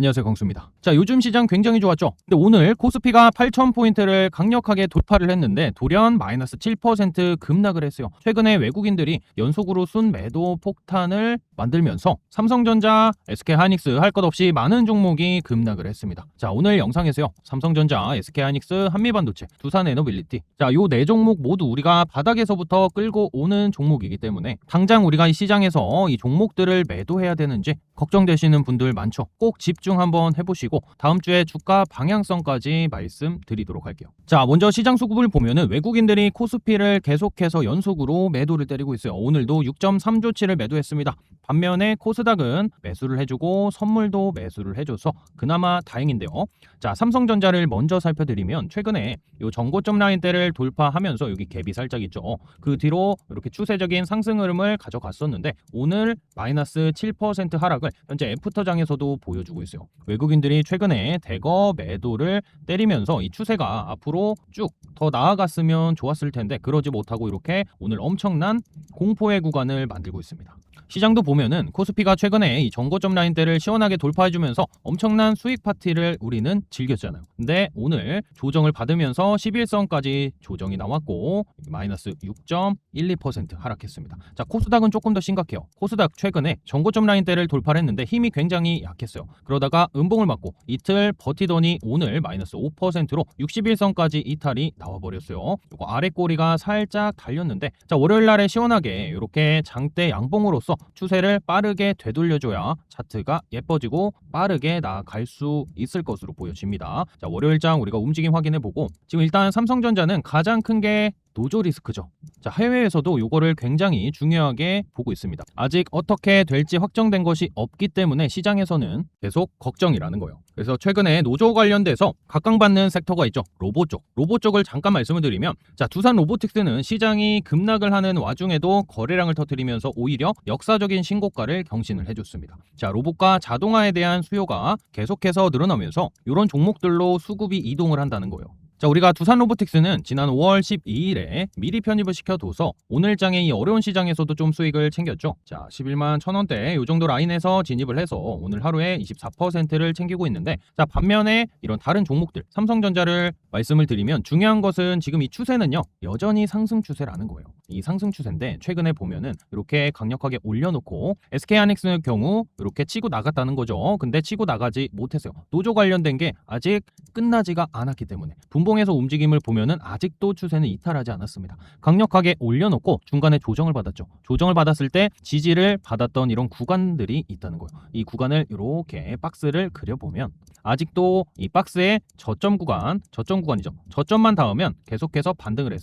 안녕하세요, 광수입니다. 자, 요즘 시장 굉장히 좋았죠? 근데 오늘 코스피가 8,000포인트를 강력하게 돌파를 했는데 돌연 마이너스 7% 급락을 했어요. 최근에 외국인들이 연속으로 순매도 폭탄을 만들면서 삼성전자, SK하이닉스 할 것 없이 많은 종목이 급락을 했습니다. 자, 오늘 영상에서요. 삼성전자, SK하이닉스, 한미반도체, 두산에너빌리티. 자, 요 네 종목 모두 우리가 바닥에서부터 끌고 오는 종목이기 때문에 당장 우리가 이 시장에서 이 종목들을 매도해야 되는지 걱정되시는 분들 많죠. 꼭 집중 한번 해보시고 다음 주에 주가 방향성까지 말씀드리도록 할게요. 자, 먼저 시장 수급을 보면은 외국인들이 코스피를 계속해서 연속으로 매도를 때리고 있어요. 오늘도 6.3조치를 매도했습니다. 반면에 코스닥은 매수를 해주고 선물도 매수를 해줘서 그나마 다행인데요. 자, 삼성전자를 먼저 살펴드리면 최근에 이 전고점 라인대를 돌파하면서 여기 갭이 살짝 있죠. 그 뒤로 이렇게 추세적인 상승 흐름을 가져갔었는데 오늘 마이너스 7% 하락을 현재 애프터장에서도 보여주고 있어요. 외국인들이 최근에 대거 매도를 때리면서 이 추세가 앞으로 쭉 더 나아갔으면 좋았을 텐데 그러지 못하고 이렇게 오늘 엄청난 공포의 구간을 만들고 있습니다. 시장도 보면은 코스피가 최근에 이 전고점 라인대를 시원하게 돌파해주면서 엄청난 수익 파티를 우리는 즐겼잖아요. 근데 오늘 조정을 받으면서 11선까지 조정이 나왔고 마이너스 6.12% 하락했습니다. 자, 코스닥은 조금 더 심각해요. 코스닥 최근에 전고점 라인대를 돌파를 했는데 힘이 굉장히 약했어요. 그러다가 음봉을 맞고 이틀 버티더니 오늘 마이너스 5%로 61선까지 이탈이 나와버렸어요. 이거 아래 꼬리가 살짝 달렸는데 자, 월요일날에 시원하게 이렇게 장대 양봉으로서 추세를 빠르게 되돌려줘야 차트가 예뻐지고 빠르게 나아갈 수 있을 것으로 보여집니다. 자, 월요일장 우리가 움직임 확인해보고 지금 일단 삼성전자는 가장 큰 게 노조 리스크죠. 자, 해외에서도 이거를 굉장히 중요하게 보고 있습니다. 아직 어떻게 될지 확정된 것이 없기 때문에 시장에서는 계속 걱정이라는 거예요. 그래서 최근에 노조 관련돼서 각광받는 섹터가 있죠. 로봇 쪽. 로봇 쪽을 잠깐 말씀을 드리면 자, 두산 로보틱스는 시장이 급락을 하는 와중에도 거래량을 터뜨리면서 오히려 역사적인 신고가를 경신을 해줬습니다. 자, 로봇과 자동화에 대한 수요가 계속해서 늘어나면서 이런 종목들로 수급이 이동을 한다는 거예요. 자, 우리가 두산 로보틱스는 지난 5월 12일에 미리 편입을 시켜둬서 오늘장의 이 어려운 시장에서도 좀 수익을 챙겼죠. 자, 11만 1,000원대 이 정도 라인에서 진입을 해서 오늘 하루에 24%를 챙기고 있는데 자, 반면에 이런 다른 종목들 삼성전자를 말씀을 드리면 중요한 것은 지금 이 추세는요 여전히 상승 추세라는 거예요. 이 상승 추세인데 최근에 보면은 이렇게 강력하게 올려놓고 SK하이닉스의 경우 이렇게 치고 나갔다는 거죠. 근데 치고 나가지 못했어요. 노조 관련된 게 아직 끝나지가 않았기 때문에 분봉에서 움직임을 보면은 아직도 추세는 이탈하지 않았습니다. 강력하게 올려놓고 중간에 조정을 받았죠. 조정을 받았을 때 지지를 받았던 이런 구간들이 있다는 거예요. 이 구간을 이렇게 박스를 그려보면 아직도 이 박스의 저점 구간이죠. 저점만 닿으면 계속해서 반등을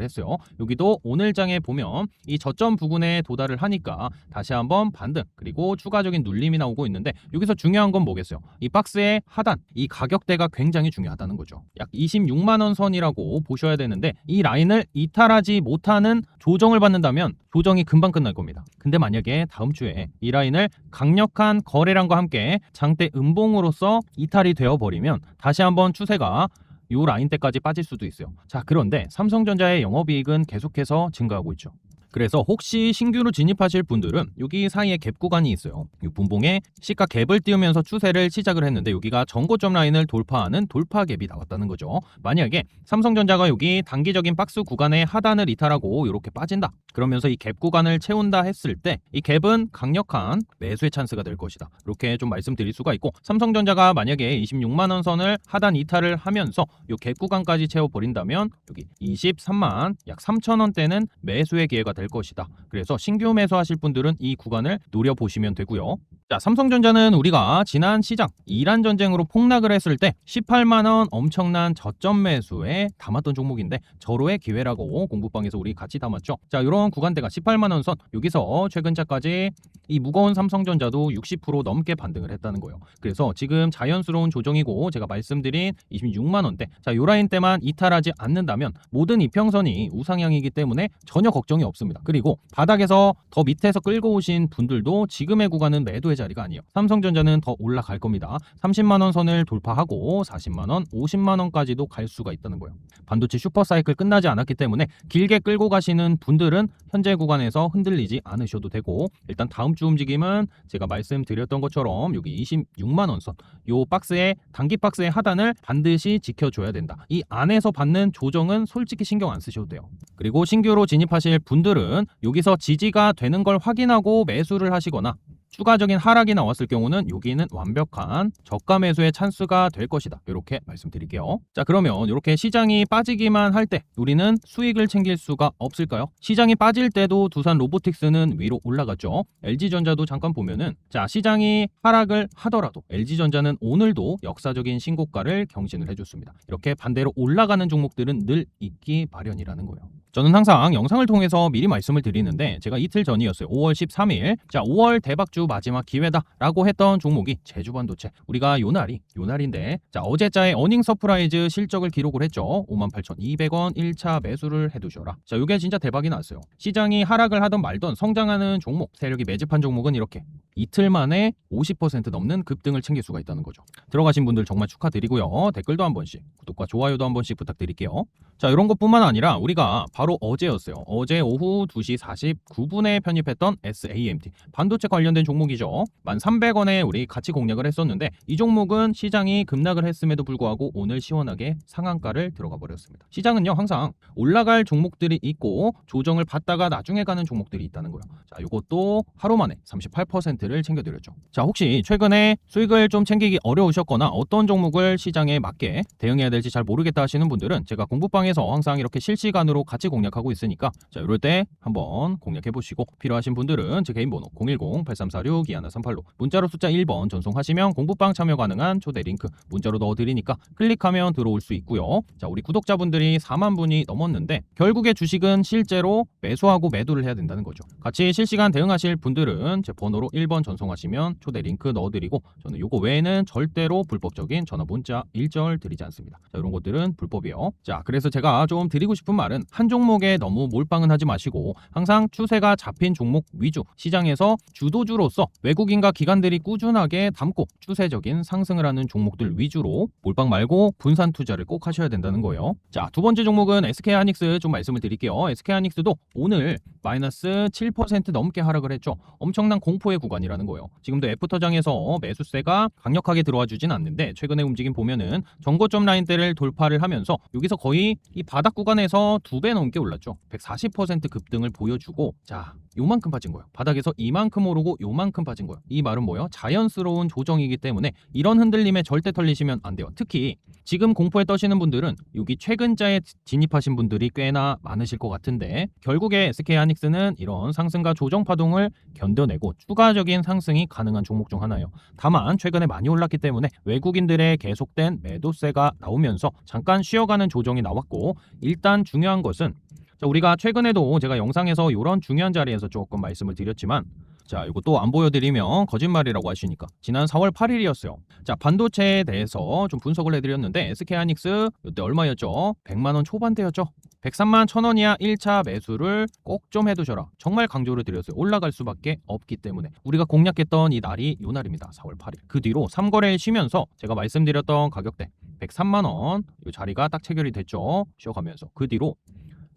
했어요. 여기도 오늘장에 보면 이 저점 부근에 도달을 하니까 다시 한번 반등 그리고 추가적인 눌림이 나오고 있는데 여기서 중요한 건 뭐겠어요? 이 박스의 하단, 이 가격대가 굉장히 중요하다는 거죠. 약 26만원 선이라고 보셔야 되는데 이 라인을 이탈하지 못하는 조정을 받는다면 조정이 금방 끝날 겁니다. 근데 만약에 다음 주에 이 라인을 강력한 거래량과 함께 장대 음봉으로서 이탈이 되어버리면 다시 한번 추세가 이 라인대까지 빠질 수도 있어요. 자, 그런데 삼성전자의 영업이익은 계속해서 증가하고 있죠. 그래서 혹시 신규로 진입하실 분들은 여기 사이에 갭 구간이 있어요. 이 분봉에 시가 갭을 띄우면서 추세를 시작을 했는데 여기가 전고점 라인을 돌파하는 돌파 갭이 나왔다는 거죠. 만약에 삼성전자가 여기 단기적인 박스 구간의 하단을 이탈하고 이렇게 빠진다. 그러면서 이 갭 구간을 채운다 했을 때 이 갭은 강력한 매수의 찬스가 될 것이다. 이렇게 좀 말씀드릴 수가 있고 삼성전자가 만약에 26만원 선을 하단 이탈을 하면서 이 갭 구간까지 채워버린다면 여기 23만 약 3,000원대는 매수의 기회가 될 것이다. 그래서 신규 매수하실 분들은 이 구간을 노려보시면 되고요. 자, 삼성전자는 우리가 지난 시장 이란 전쟁으로 폭락을 했을 때 18만원 엄청난 저점 매수에 담았던 종목인데 절호의 기회라고 공부방에서 우리 같이 담았죠. 자, 이런 구간대가 18만원 선 여기서 최근자까지 이 무거운 삼성전자도 60% 넘게 반등을 했다는 거예요. 그래서 지금 자연스러운 조정이고 제가 말씀드린 26만원대 자, 요 라인대만 이탈하지 않는다면 모든 이평선이 우상향이기 때문에 전혀 걱정이 없습니다. 그리고 바닥에서 더 밑에서 끌고 오신 분들도 지금의 구간은 매도해 최고의 자리가 아니에요. 삼성전자는 더 올라갈 겁니다. 30만 원 선을 돌파하고 40만 원, 50만 원까지도 갈 수가 있다는 거예요. 반도체 슈퍼사이클 끝나지 않았기 때문에 길게 끌고 가시는 분들은 현재 구간에서 흔들리지 않으셔도 되고, 일단 다음 주 움직임은 제가 말씀드렸던 것처럼 여기 26만 원 선, 요 박스의 단기 박스의 하단을 반드시 지켜줘야 된다. 이 안에서 받는 조정은 솔직히 신경 안 쓰셔도 돼요. 그리고 신규로 진입하실 분들은 여기서 지지가 되는 걸 확인하고 매수를 하시거나 추가적인 하락이 나왔을 경우는 여기는 완벽한 저가 매수의 찬스가 될 것이다. 이렇게 말씀드릴게요. 자, 그러면 이렇게 시장이 빠지기만 할 때 우리는 수익을 챙길 수가 없을까요? 시장이 빠질 때도 두산 로보틱스는 위로 올라갔죠. LG전자도 잠깐 보면은, 자, 시장이 하락을 하더라도 LG전자는 오늘도 역사적인 신고가를 경신을 해줬습니다. 이렇게 반대로 올라가는 종목들은 늘 있기 마련이라는 거예요. 저는 항상 영상을 통해서 미리 말씀을 드리는데, 제가 이틀 전이었어요. 5월 13일. 자, 5월 대박주 마지막 기회다 라고 했던 종목이 제주반도체. 우리가 요날인데, 자, 어제자의 어닝 서프라이즈 실적을 기록을 했죠. 58,200원 1차 매수를 해두셔라. 자, 이게 진짜 대박이 났어요. 시장이 하락을 하던 말던 성장하는 종목, 세력이 매집한 종목은 이렇게 이틀 만에 50% 넘는 급등을 챙길 수가 있다는 거죠. 들어가신 분들 정말 축하드리고요. 댓글도 한 번씩, 구독과 좋아요도 한 번씩 부탁드릴게요. 자, 이런 것뿐만 아니라 우리가 바로 어제였어요. 어제 오후 2시 49분에 편입했던 SAMT, 반도체 관련된 종목이죠. 1,300원에 우리 같이 공략을 했었는데, 이 종목은 시장이 급락을 했음에도 불구하고 오늘 시원하게 상한가를 들어가 버렸습니다. 시장은요, 항상 올라갈 종목들이 있고 조정을 받다가 나중에 가는 종목들이 있다는 거예요. 자, 이것도 하루 만에 38%를 챙겨드렸죠. 자, 혹시 최근에 수익을 좀 챙기기 어려우셨거나 어떤 종목을 시장에 맞게 대응해야 될지 잘 모르겠다 하시는 분들은 제가 공부방에서 항상 이렇게 실시간으로 같이 공략하고 있으니까, 자, 이럴 때 한번 공략해 보시고, 필요하신 분들은 제 개인 번호 010-8346-2138로 문자로 숫자 1번 전송하시면 공부방 참여 가능한 초대 링크 문자로 넣어드리니까 클릭하면 들어올 수 있고요. 자, 우리 구독자분들이 4만 분이 넘었는데 결국에 주식은 실제로 매수하고 매도를 해야 된다는 거죠. 같이 실시간 대응하실 분들은 제 번호로 1번 전송하시면 초대 링크 넣어드리고, 저는 요거 외에는 절대로 불법적인 전화 문자 일절 드리지 않습니다. 자, 이런 것들은 불법이에요. 자, 그래서 제가 좀 드리고 싶은 말은, 한 종목에 너무 몰빵은 하지 마시고 항상 추세가 잡힌 종목 위주, 시장에서 주도주로서 외국인과 기관들이 꾸준하게 담고 추세적인 상승을 하는 종목들 위주로, 몰빵 말고 분산 투자를 꼭 하셔야 된다는 거예요. 자, 두 번째 종목은 SK하이닉스 좀 말씀을 드릴게요. SK하이닉스도 오늘 마이너스 7% 넘게 하락을 했죠. 엄청난 공포의 구간이라는 거예요. 지금도 애프터장에서 매수세가 강력하게 들어와 주진 않는데, 최근에 움직임 보면은 정고점 라인대를 돌파를 하면서 여기서 거의 이 바닥 구간에서 2배 넘게 올랐죠. 140% 급등을 보여주고, 자, 요만큼 빠진 거예요. 바닥에서 이만큼 오르고 요만큼 빠진 거예요. 이 말은 뭐예요? 자연스러운 조정이기 때문에 이런 흔들림에 절대 털리시면 안 돼요. 특히 지금 공포에 떠시는 분들은 여기 최근자에 진입하신 분들이 꽤나 많으실 것 같은데, 결국에 SK하이닉스는 이런 상승과 조정 파동을 견뎌내고 추가적인 상승이 가능한 종목 중 하나예요. 다만 최근에 많이 올랐기 때문에 외국인들의 계속된 매도세가 나오면서 잠깐 쉬어가는 조정이 나왔고, 일단 중요한 것은, 자, 우리가 최근에도 제가 영상에서 이런 중요한 자리에서 조금 말씀을 드렸지만, 자, 이것도 안 보여드리면 거짓말이라고 하시니까, 지난 4월 8일이었어요. 자, 반도체에 대해서 좀 분석을 해드렸는데, SK하이닉스 이때 얼마였죠? 100만원 초반대였죠. 103만 1,000원 이하 1차 매수를 꼭 좀 해두셔라. 정말 강조를 드렸어요. 올라갈 수밖에 없기 때문에. 우리가 공략했던 이 날이 요 날입니다. 4월 8일. 그 뒤로 3거래일 쉬면서 제가 말씀드렸던 가격대 103만원 이 자리가 딱 체결이 됐죠. 쉬어가면서. 그 뒤로,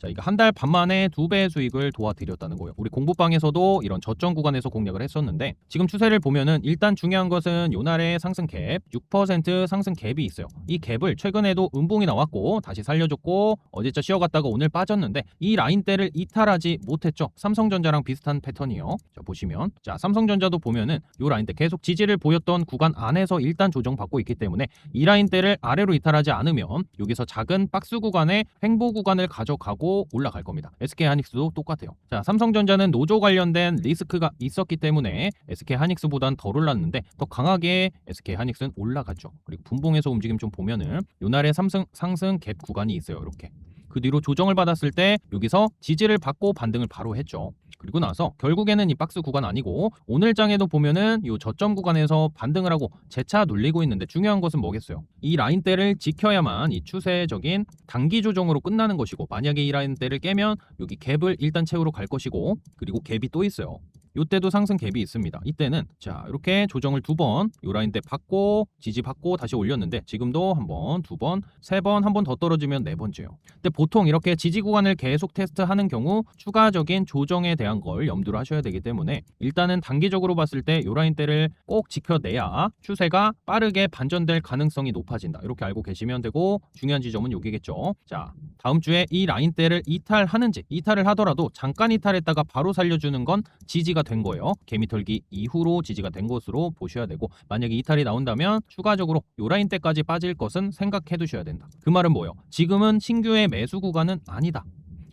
자, 이거 한 달 반 만에 2배 수익을 도와드렸다는 거예요. 우리 공부방에서도 이런 저점 구간에서 공략을 했었는데, 지금 추세를 보면은 일단 중요한 것은 요날의 상승 갭 6% 상승 갭이 있어요. 이 갭을 최근에도 음봉이 나왔고 다시 살려줬고 어제자 쉬어갔다가 오늘 빠졌는데, 이 라인대를 이탈하지 못했죠. 삼성전자랑 비슷한 패턴이에요. 자, 보시면, 자, 삼성전자도 보면은 요 라인대 계속 지지를 보였던 구간 안에서 일단 조정받고 있기 때문에 이 라인대를 아래로 이탈하지 않으면 여기서 작은 박스 구간에 횡보 구간을 가져가고 올라갈 겁니다. SK하이닉스도 똑같아요. 자, 삼성전자는 노조 관련된 리스크가 있었기 때문에 SK하이닉스보단 덜 올랐는데 더 강하게 SK하이닉스는 올라갔죠. 그리고 분봉에서 움직임 좀 보면은 요날의 상승 갭 구간이 있어요. 이렇게. 그 뒤로 조정을 받았을 때 여기서 지지를 받고 반등을 바로 했죠. 그리고 나서 결국에는 이 박스 구간 아니고 오늘 장에도 보면은 이 저점 구간에서 반등을 하고 재차 눌리고 있는데, 중요한 것은 뭐겠어요? 이 라인대를 지켜야만 이 추세적인 단기 조정으로 끝나는 것이고, 만약에 이 라인대를 깨면 여기 갭을 일단 채우러 갈 것이고, 그리고 갭이 또 있어요. 이때도 상승 갭이 있습니다. 이때는 자 이렇게 조정을 2번 요 라인대 받고 지지 받고 다시 올렸는데 지금도 한 번, 2번, 3번, 한 번 더 떨어지면 4번째요. 근데 보통 이렇게 지지 구간을 계속 테스트하는 경우 추가적인 조정에 대한 걸 염두를 하셔야 되기 때문에 일단은 단기적으로 봤을 때 요 라인대를 꼭 지켜내야 추세가 빠르게 반전될 가능성이 높아진다. 이렇게 알고 계시면 되고 중요한 지점은 여기겠죠. 자 다음 주에 이 라인대를 이탈하는지 이탈을 하더라도 잠깐 이탈했다가 바로 살려주는 건 지지가 된 거예요. 개미털기 이후로 지지가 된 것으로 보셔야 되고 만약에 이탈이 나온다면 추가적으로 요 라인대까지 빠질 것은 생각해 두셔야 된다. 그 말은 뭐예요? 지금은 신규의 매수 구간은 아니다.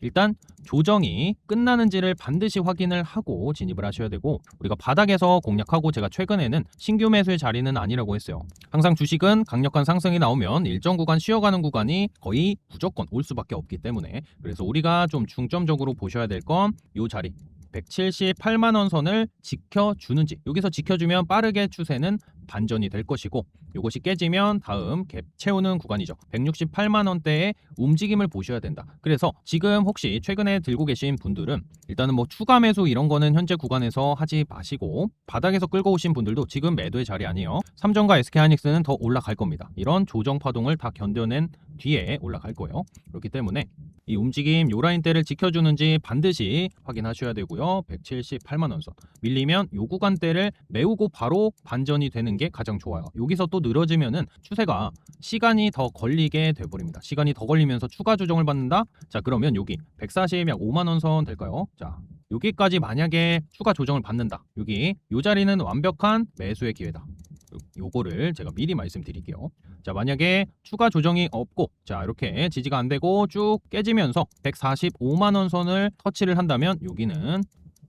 일단 조정이 끝나는지를 반드시 확인을 하고 진입을 하셔야 되고 우리가 바닥에서 공략하고 제가 최근에는 신규 매수의 자리는 아니라고 했어요. 항상 주식은 강력한 상승이 나오면 일정 구간 쉬어가는 구간이 거의 무조건 올 수밖에 없기 때문에 그래서 우리가 좀 중점적으로 보셔야 될 건 이 자리 178만 원 선을 지켜주는지 여기서 지켜주면 빠르게 추세는 반전이 될 것이고 이것이 깨지면 다음 갭 채우는 구간이죠. 168만 원대의 움직임을 보셔야 된다. 그래서 지금 혹시 최근에 들고 계신 분들은 일단은 뭐 추가 매수 이런 거는 현재 구간에서 하지 마시고 바닥에서 끌고 오신 분들도 지금 매도의 자리 아니에요. 삼성과 SK하이닉스는 더 올라갈 겁니다. 이런 조정 파동을 다 견뎌낸 뒤에 올라갈 거예요. 그렇기 때문에 이 움직임 요 라인대를 지켜주는지 반드시 확인하셔야 되고요. 178만 원 선 밀리면 요 구간대를 메우고 바로 반전이 되는 게 가장 좋아요. 여기서 또 늘어지면은 추세가 시간이 더 걸리게 돼버립니다. 시간이 더 걸리면서 추가 조정을 받는다. 자 그러면 여기 140 약 5만 원 선 될까요? 자 여기까지 만약에 추가 조정을 받는다. 여기 요 자리는 완벽한 매수의 기회다. 요거를 제가 미리 말씀드릴게요. 자 만약에 추가 조정이 없고 자 이렇게 지지가 안 되고 쭉 깨지면서 145만 원 선을 터치를 한다면 여기는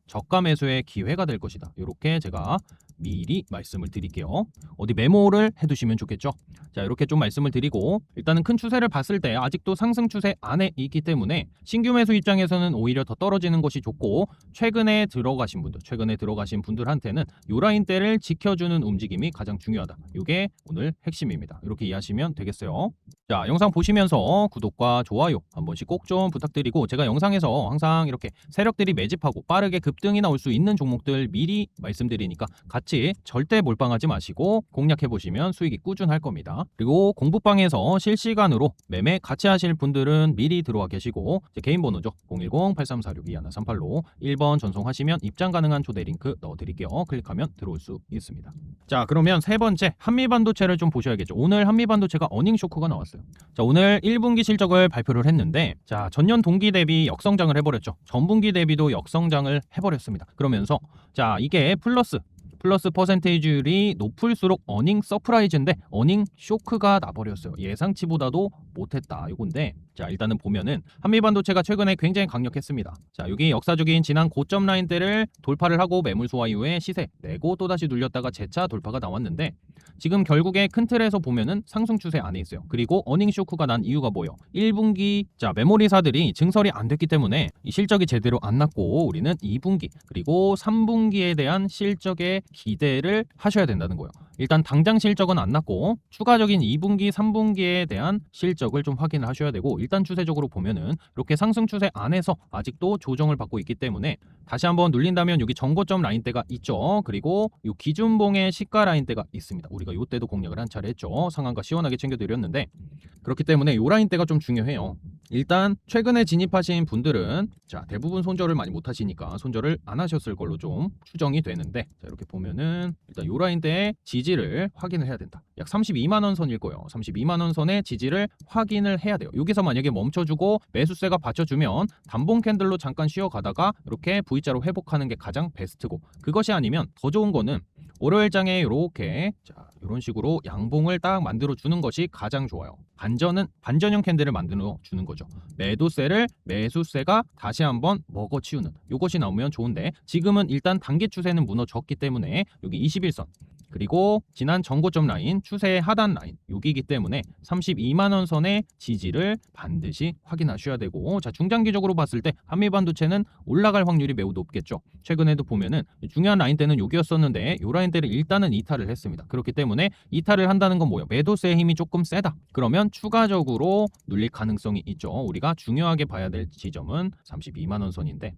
저가 매수의 기회가 될 것이다. 이렇게 제가 미리 말씀을 드릴게요. 어디 메모를 해두시면 좋겠죠. 자 이렇게 좀 말씀을 드리고 일단은 큰 추세를 봤을 때 아직도 상승 추세 안에 있기 때문에 신규 매수 입장에서는 오히려 더 떨어지는 것이 좋고 최근에 들어가신 분들한테는 요 라인대를 지켜주는 움직임이 가장 중요하다. 이게 오늘 핵심입니다. 이렇게 이해하시면 되겠어요. 자 영상 보시면서 구독과 좋아요 한 번씩 꼭 좀 부탁드리고 제가 영상에서 항상 이렇게 세력들이 매집하고 빠르게 급등이 나올 수 있는 종목들 미리 말씀드리니까 같이 절대 몰빵하지 마시고 공략해 보시면 수익이 꾸준할 겁니다. 그리고 공부방에서 실시간으로 매매 같이 하실 분들은 미리 들어와 계시고 제 개인 번호죠. 010-8346-2138로 1번 전송하시면 입장 가능한 초대 링크 넣어드릴게요. 클릭하면 들어올 수 있습니다. 자 그러면 세 번째 한미반도체를 좀 보셔야겠죠. 오늘 한미반도체가 어닝 쇼크가 나왔어요. 자 오늘 1분기 실적을 발표를 했는데 자 전년 동기 대비 역성장을 해버렸죠. 전분기 대비도 역성장을 해버렸습니다. 그러면서 자 이게 플러스 퍼센테이지율이 높을수록 어닝 서프라이즈인데 어닝 쇼크가 나버렸어요. 예상치보다도 못했다 이건데 자 일단은 보면은 한미반도체가 최근에 굉장히 강력했습니다. 자 여기 역사적인 지난 고점 라인대를 돌파를 하고 매물 소화 이후에 시세 내고 또다시 눌렸다가 재차 돌파가 나왔는데 지금 결국에 큰 틀에서 보면은 상승 추세 안에 있어요. 그리고 어닝 쇼크가 난 이유가 뭐예요? 1분기 자 메모리사들이 증설이 안 됐기 때문에 이 실적이 제대로 안 났고 우리는 2분기 그리고 3분기에 대한 실적에 기대를 하셔야 된다는 거예요. 일단 당장 실적은 안 났고 추가적인 2분기, 3분기에 대한 실적을 좀 확인을 하셔야 되고 일단 추세적으로 보면은 이렇게 상승 추세 안에서 아직도 조정을 받고 있기 때문에 다시 한번 눌린다면 여기 전고점 라인대가 있죠. 그리고 이 기준봉의 시가 라인대가 있습니다. 우리가 이때도 공략을 한 차례 했죠. 상한가 시원하게 챙겨드렸는데 그렇기 때문에 이 라인대가 좀 중요해요. 일단 최근에 진입하신 분들은 자 대부분 손절을 많이 못 하시니까 손절을 안 하셨을 걸로 좀 추정이 되는데 자 이렇게 보면은 일단 이 라인대의 지지를 확인을 해야 된다. 약 32만 원 선일 거예요. 32만 원 선의 지지를 확인을 해야 돼요. 여기서 만약에 멈춰주고 매수세가 받쳐주면 단봉 캔들로 잠깐 쉬어가다가 이렇게 V자로 회복하는 게 가장 베스트고 그것이 아니면 더 좋은 거는 월요일장에 이렇게 자 이런 식으로 양봉을 딱 만들어 주는 것이 가장 좋아요. 반전형 캔들을 만들어 주는 거죠. 매도세를 매수세가 다시 한번 먹어치우는 이것이 나오면 좋은데 지금은 일단 단기 추세는 무너졌기 때문에 여기 21선 그리고 지난 전고점 라인 추세의 하단 라인 여기이기 때문에 32만 원 선의 지지를 반드시 확인하셔야 되고 자 중장기적으로 봤을 때 한미반도체는 올라갈 확률이 매우 높겠죠. 최근에도 보면은 중요한 라인대는 여기였었는데 이 라인대를 일단은 이탈을 했습니다. 그렇기 때문에 이탈을 한다는 건 뭐예요? 매도세의 힘이 조금 세다. 그러면 추가적으로 눌릴 가능성이 있죠. 우리가 중요하게 봐야 될 지점은 32만 원 선인데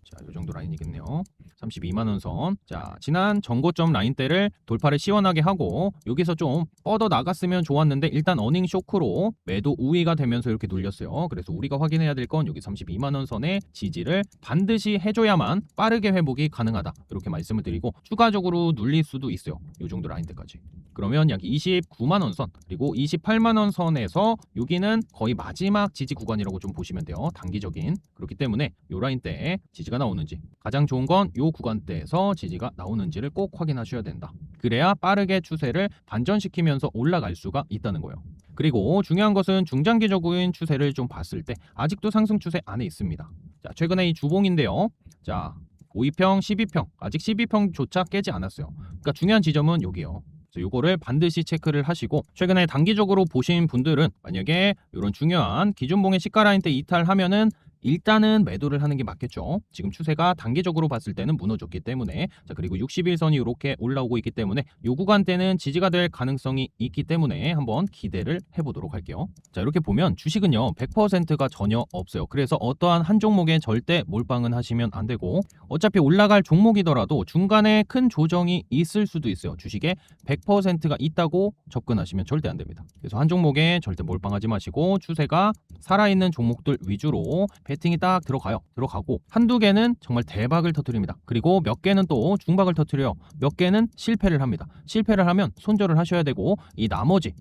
자, 이 정도 라인이겠네요. 32만 원 선. 자, 지난 전고점 라인대를 돌파를 시원하게 하고 여기서 좀 뻗어 나갔으면 좋았는데 일단 어닝 쇼크로 매도 우위가 되면서 이렇게 눌렸어요. 그래서 우리가 확인해야 될 건 여기 32만 원 선의 지지를 반드시 해줘야만 빠르게 회복이 가능하다. 이렇게 말씀을 드리고 추가적으로 눌릴 수도 있어요. 이 정도 라인대까지. 그러면 약 29만 원 선 그리고 28만 원 선에서 여기는 거의 마지막 지지 구간이라고 좀 보시면 돼요. 단기적인. 그렇기 때문에 이 라인대에 지지가 나오는지 가장 좋은 건 이 구간대에서 지지가 나오는지를 꼭 확인하셔야 된다. 그래야 빠르게 추세를 반전시키면서 올라갈 수가 있다는 거예요. 그리고 중요한 것은 중장기적인 추세를 좀 봤을 때 아직도 상승 추세 안에 있습니다. 자, 최근에 이 주봉인데요. 자, 5위평, 12평 아직 12평조차 깨지 않았어요. 그러니까 중요한 지점은 여기요. 요거를 반드시 체크를 하시고 최근에 단기적으로 보신 분들은 만약에 이런 중요한 기준봉의 시가 라인 때 이탈하면은 일단은 매도를 하는 게 맞겠죠. 지금 추세가 단기적으로 봤을 때는 무너졌기 때문에 자 그리고 60일선이 이렇게 올라오고 있기 때문에 요 구간대는 지지가 될 가능성이 있기 때문에 한번 기대를 해보도록 할게요. 자 이렇게 보면 주식은요 100%가 전혀 없어요. 그래서 어떠한 한 종목에 절대 몰빵은 하시면 안 되고 어차피 올라갈 종목이더라도 중간에 큰 조정이 있을 수도 있어요. 주식에 100%가 있다고 접근하시면 절대 안 됩니다. 그래서 한 종목에 절대 몰빵하지 마시고 추세가 살아있는 종목들 위주로 배팅이 딱 들어가고 한두 개는 정말 대박을 터뜨립니다. 그리고 몇 개는 또 중박을 터뜨려요. 몇 개는 실패를 합니다. 실패를 하면 손절을 하셔야 되고 이 나머지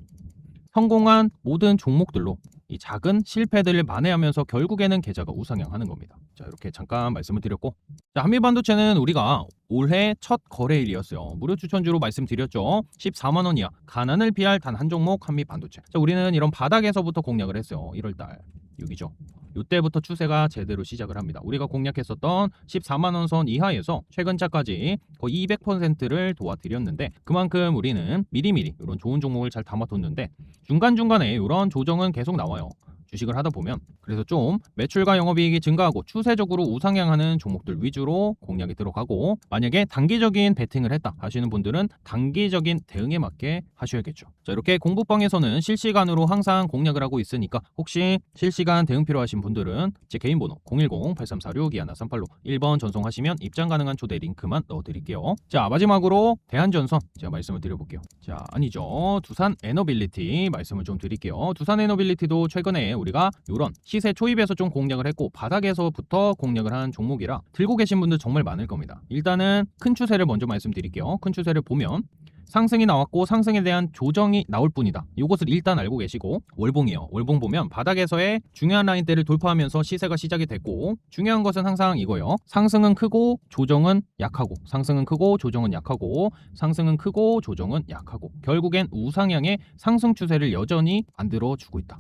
성공한 모든 종목들로 이 작은 실패들을 만회하면서 결국에는 계좌가 우상향하는 겁니다. 자 이렇게 잠깐 말씀을 드렸고 자 한미반도체는 우리가 올해 첫 거래일이었어요. 무료 추천주로 말씀드렸죠. 14만 원 이하 가난을 피할 단 한 종목 한미반도체. 자 우리는 이런 바닥에서부터 공략을 했어요. 1월달 여기죠. 이때부터 추세가 제대로 시작을 합니다. 우리가 공략했었던 14만 원 선 이하에서 최근차까지 거의 200%를 도와드렸는데 그만큼 우리는 미리미리 이런 좋은 종목을 잘 담아뒀는데 중간중간에 이런 조정은 계속 나와요. 주식을 하다 보면 그래서 좀 매출과 영업이익이 증가하고 추세적으로 우상향하는 종목들 위주로 공략이 들어가고 만약에 단기적인 베팅을 했다 하시는 분들은 단기적인 대응에 맞게 하셔야겠죠. 자 이렇게 공부방에서는 실시간으로 항상 공략을 하고 있으니까 혹시 실시간 대응 필요하신 분들은 제 개인 번호 010-8346-2138로 1번 전송하시면 입장 가능한 초대 링크만 넣어드릴게요. 자 마지막으로 대한전선 제가 말씀을 드려볼게요. 자 아니죠. 두산 에너빌리티 말씀을 좀 드릴게요. 두산 에너빌리티도 최근에 우리가 이런 시세 초입에서 좀 공략을 했고 바닥에서부터 공략을 한 종목이라 들고 계신 분들 정말 많을 겁니다. 일단은 큰 추세를 먼저 말씀드릴게요. 큰 추세를 보면 상승이 나왔고 상승에 대한 조정이 나올 뿐이다. 이것을 일단 알고 계시고 월봉이요. 월봉 보면 바닥에서의 중요한 라인대를 돌파하면서 시세가 시작이 됐고 중요한 것은 항상 이거요. 상승은 크고 조정은 약하고 상승은 크고 조정은 약하고 상승은 크고 조정은 약하고 결국엔 우상향의 상승 추세를 여전히 만들어주고 있다.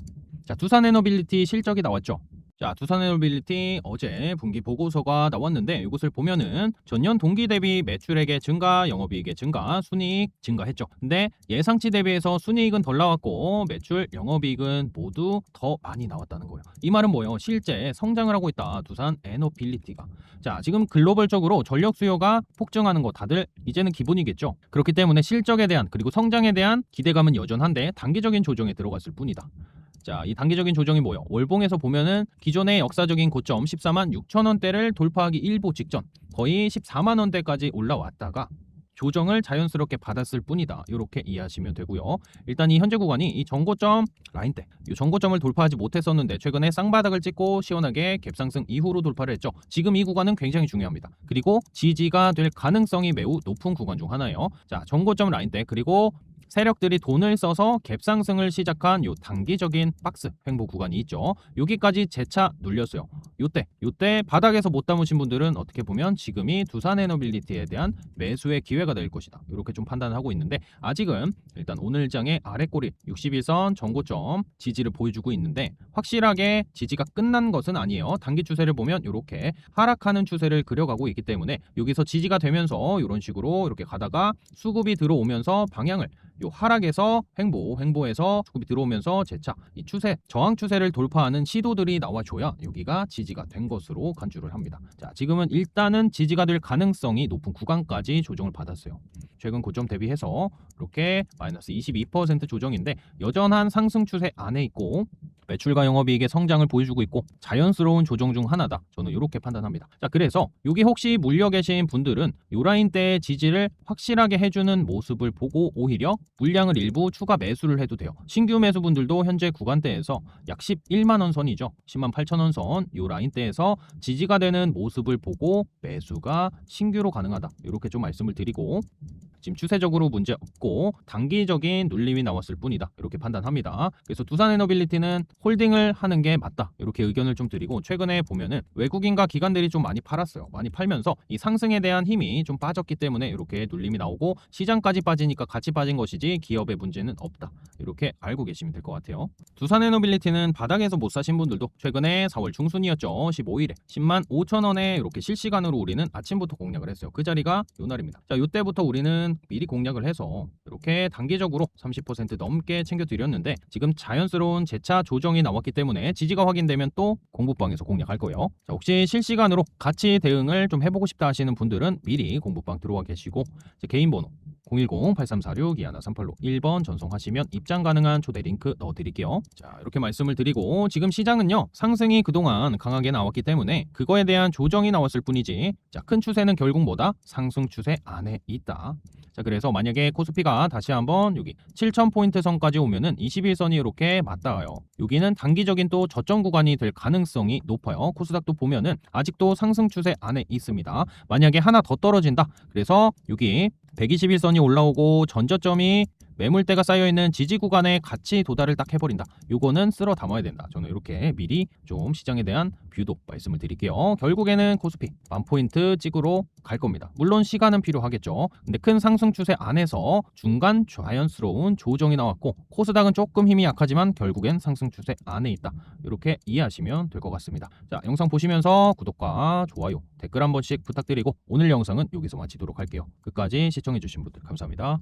자, 두산에너빌리티 실적이 나왔죠. 자, 두산에너빌리티 어제 분기 보고서가 나왔는데 이것을 보면은 전년 동기 대비 매출액의 증가, 영업이익의 증가, 순이익 증가했죠. 근데 예상치 대비해서 순이익은 덜 나왔고 매출, 영업이익은 모두 더 많이 나왔다는 거예요. 이 말은 뭐예요? 실제 성장을 하고 있다. 두산에너빌리티가. 자, 지금 글로벌적으로 전력 수요가 폭증하는 거 다들 이제는 기본이겠죠. 그렇기 때문에 실적에 대한 그리고 성장에 대한 기대감은 여전한데 단기적인 조정에 들어갔을 뿐이다. 자, 이 단기적인 조정이 뭐예요? 월봉에서 보면은 기존의 역사적인 고점 14만 6천 원대를 돌파하기 일보 직전 거의 14만 원대까지 올라왔다가 조정을 자연스럽게 받았을 뿐이다. 이렇게 이해하시면 되고요. 일단 이 현재 구간이 이 전고점 라인대, 이 전고점을 돌파하지 못했었는데 최근에 쌍바닥을 찍고 시원하게 갭상승 이후로 돌파를 했죠. 지금 이 구간은 굉장히 중요합니다. 그리고 지지가 될 가능성이 매우 높은 구간 중 하나예요. 자, 전고점 라인대 그리고 세력들이 돈을 써서 갭상승을 시작한 요 단기적인 박스 횡보 구간이 있죠. 여기까지 재차 눌렸어요. 요때 바닥에서 못 담으신 분들은 어떻게 보면 지금이 두산에너빌리티에 대한 매수의 기회가 될 것이다. 이렇게 좀 판단을 하고 있는데 아직은 일단 오늘 장의 아래꼬리 61선 전고점 지지를 보여주고 있는데 확실하게 지지가 끝난 것은 아니에요. 단기 추세를 보면 이렇게 하락하는 추세를 그려가고 있기 때문에 여기서 지지가 되면서 이런 식으로 이렇게 가다가 수급이 들어오면서 방향을 요 하락에서 횡보에서 수급이 들어오면서 재차 이 추세 저항 추세를 돌파하는 시도들이 나와줘야 여기가 지지가 된 것으로 간주를 합니다. 자, 지금은 일단은 지지가 될 가능성이 높은 구간까지 조정을 받았어요. 최근 고점 대비해서 이렇게 마이너스 22% 조정인데 여전한 상승 추세 안에 있고 매출과 영업이익의 성장을 보여주고 있고 자연스러운 조정 중 하나다. 저는 이렇게 판단합니다. 자, 그래서 여기 혹시 물려 계신 분들은 요 라인대의 지지를 확실하게 해주는 모습을 보고 오히려 물량을 일부 추가 매수를 해도 돼요. 신규 매수분들도 현재 구간대에서 약 11만원 선이죠. 10만 8천원 선 요 라인대에서 지지가 되는 모습을 보고 매수가 신규로 가능하다. 이렇게 좀 말씀을 드리고 지금 추세적으로 문제 없고 단기적인 눌림이 나왔을 뿐이다. 이렇게 판단합니다. 그래서 두산에너빌리티는 홀딩을 하는 게 맞다. 이렇게 의견을 좀 드리고 최근에 보면은 외국인과 기관들이 좀 많이 팔았어요. 많이 팔면서 이 상승에 대한 힘이 좀 빠졌기 때문에 이렇게 눌림이 나오고 시장까지 빠지니까 같이 빠진 것이지 기업의 문제는 없다. 이렇게 알고 계시면 될 것 같아요. 두산에너빌리티는 바닥에서 못 사신 분들도 최근에 4월 중순이었죠. 15일에 10만 5천 원에 이렇게 실시간으로 우리는 아침부터 공략을 했어요. 그 자리가 요 날입니다. 자, 요때부터 우리는 미리 공략을 해서 이렇게 단기적으로 30% 넘게 챙겨드렸는데 지금 자연스러운 재차 조정이 나왔기 때문에 지지가 확인되면 또 공부방에서 공략할 거예요. 자, 혹시 실시간으로 같이 대응을 좀 해보고 싶다 하시는 분들은 미리 공부방 들어와 계시고 개인 번호 010-8346-2138로 1번 전송하시면 입장 가능한 초대 링크 넣어드릴게요. 자, 이렇게 말씀을 드리고 지금 시장은요 상승이 그동안 강하게 나왔기 때문에 그거에 대한 조정이 나왔을 뿐이지 자, 큰 추세는 결국 뭐다? 상승 추세 안에 있다. 자, 그래서 만약에 코스피가 다시 한번 여기 7,000포인트 선까지 오면은 21선이 이렇게 맞닿아요. 여기는 단기적인 또 저점 구간이 될 가능성이 높아요. 코스닥도 보면은 아직도 상승 추세 안에 있습니다. 만약에 하나 더 떨어진다. 그래서 여기 121선이 올라오고 전저점이 매물대가 쌓여있는 지지 구간에 같이 도달을 딱 해버린다. 요거는 쓸어 담아야 된다. 저는 이렇게 미리 좀 시장에 대한 뷰도 말씀을 드릴게요. 결국에는 코스피 10,000포인트 찍으러 갈 겁니다. 물론 시간은 필요하겠죠. 근데 큰 상승 추세 안에서 중간 자연스러운 조정이 나왔고 코스닥은 조금 힘이 약하지만 결국엔 상승 추세 안에 있다. 이렇게 이해하시면 될 것 같습니다. 자, 영상 보시면서 구독과 좋아요, 댓글 한 번씩 부탁드리고 오늘 영상은 여기서 마치도록 할게요. 끝까지 시청해주신 분들 감사합니다.